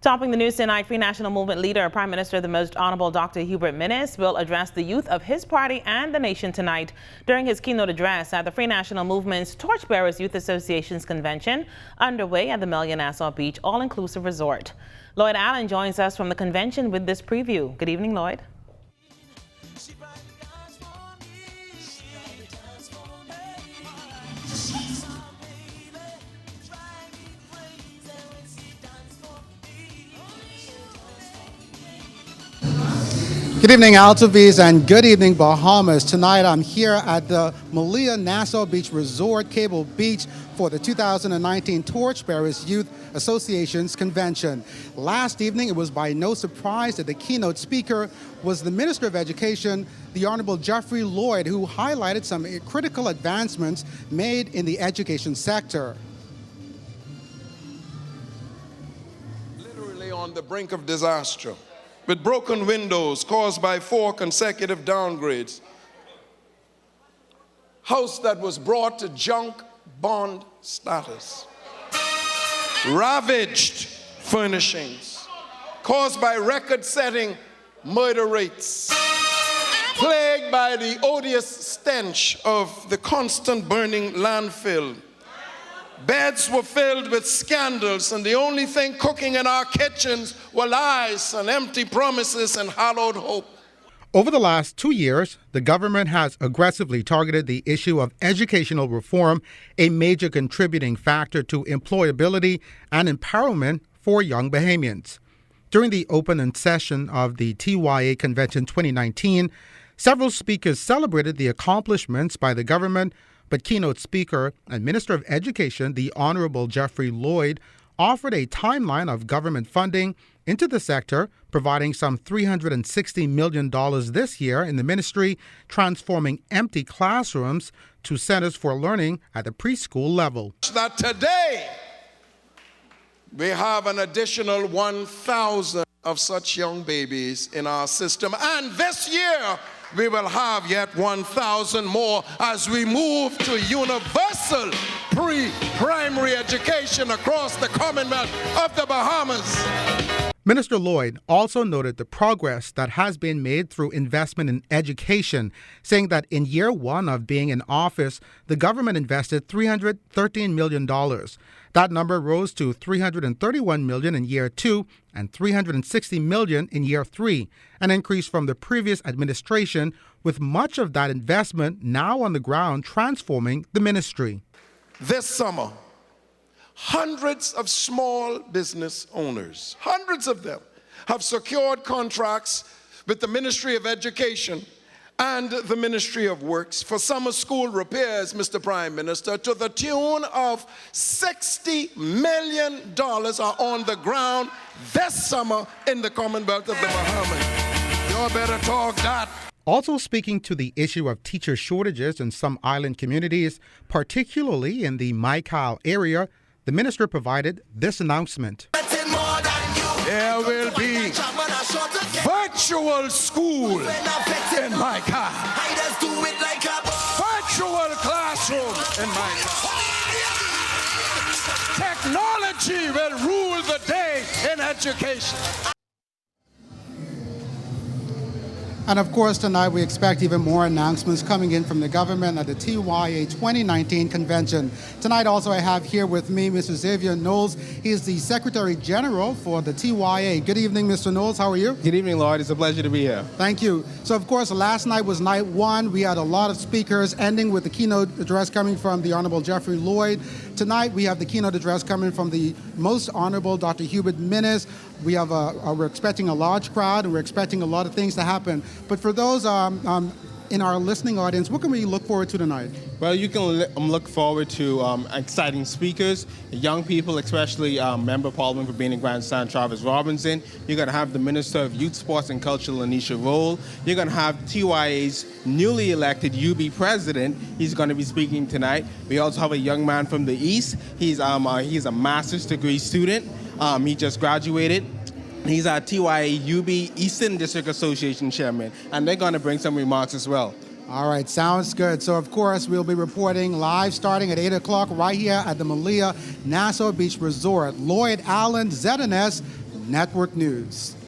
Topping the news tonight, Free National Movement leader, Prime Minister the Most Honorable Dr. Hubert Minnis will address the youth of his party and the nation tonight during his keynote address at the Free National Movement's Torchbearers Youth Association's convention underway at the Nassau Beach All-Inclusive Resort. Lloyd Allen joins us from the convention with this preview. Good evening, Lloyd. Good evening, Altavis, and good evening, Bahamas. Tonight, I'm here at the Nassau Beach Resort, Cable Beach, for the 2019 Torchbearers Youth Association's convention. Last evening, it was by no surprise that the keynote speaker was the Minister of Education, the Honorable Jeffrey Lloyd, who highlighted some critical advancements made in the education sector. Literally on the brink of disaster, with broken windows caused by 4 consecutive downgrades. House that was brought to junk bond status. Ravaged furnishings caused by record-setting murder rates. Plagued by the odious stench of the constant burning landfill. Beds were filled with scandals, and the only thing cooking in our kitchens were lies and empty promises and hallowed hope. Over the last 2 years, the government has aggressively targeted the issue of educational reform, a major contributing factor to employability and empowerment for young Bahamians. During the opening session of the TYA Convention 2019, several speakers celebrated the accomplishments by the government, but keynote speaker and Minister of Education, the Honorable Jeffrey Lloyd, offered a timeline of government funding into the sector, providing some $360 million this year in the ministry, transforming empty classrooms to centers for learning at the preschool level. That today we have an additional 1,000 of such young babies in our system, and this year we will have yet 1,000 more as we move to universal pre-primary education across the Commonwealth of the Bahamas. Minister Lloyd also noted the progress that has been made through investment in education, saying that in year one of being in office, the government invested $313 million. That number rose to $331 million in year 2 and $360 million in year 3, an increase from the previous administration, with much of that investment now on the ground transforming the ministry. This summer, hundreds of small business owners, hundreds of them, have secured contracts with the Ministry of Education and the Ministry of Works for summer school repairs, Mr. Prime Minister, to the tune of $60 million are on the ground this summer in the Commonwealth of the Bahamas. Y'all better talk that. Also speaking to the issue of teacher shortages in some island communities, particularly in the Maikal area, the minister provided this announcement. There will be virtual school in Maikal. Virtual classroom in Maikal. Technology will rule the day in education. And of course, tonight we expect even more announcements coming in from the government at the TYA 2019 convention. Tonight also I have here with me Mr. Xavier Knowles. He is the Secretary General for the TYA. Good evening, Mr. Knowles. How are you? Good evening, Lloyd. It's a pleasure to be here. Thank you. So of course, last night was night one. We had a lot of speakers, ending with the keynote address coming from the Honorable Jeffrey Lloyd. Tonight we have the keynote address coming from the Most Honorable Dr. Hubert Minnis. We're expecting a large crowd, and we're expecting a lot of things to happen. But for those in our listening audience, what can we look forward to tonight? Well, you can look forward to exciting speakers, young people, especially Member of Parliament for Benin Grandstand Travis Robinson. You're going to have the Minister of Youth, Sports and Culture, Lanisha Roll. You're going to have TYA's newly elected UB President. He's going to be speaking tonight. We also have a young man from the East. He's a master's degree student. He just graduated. He's our TYA UB Eastern District Association Chairman, and they're going to bring some remarks as well. All right, sounds good. So, of course, we'll be reporting live starting at 8 o'clock right here at the Nassau Beach Resort. Lloyd Allen, ZNS, Network News.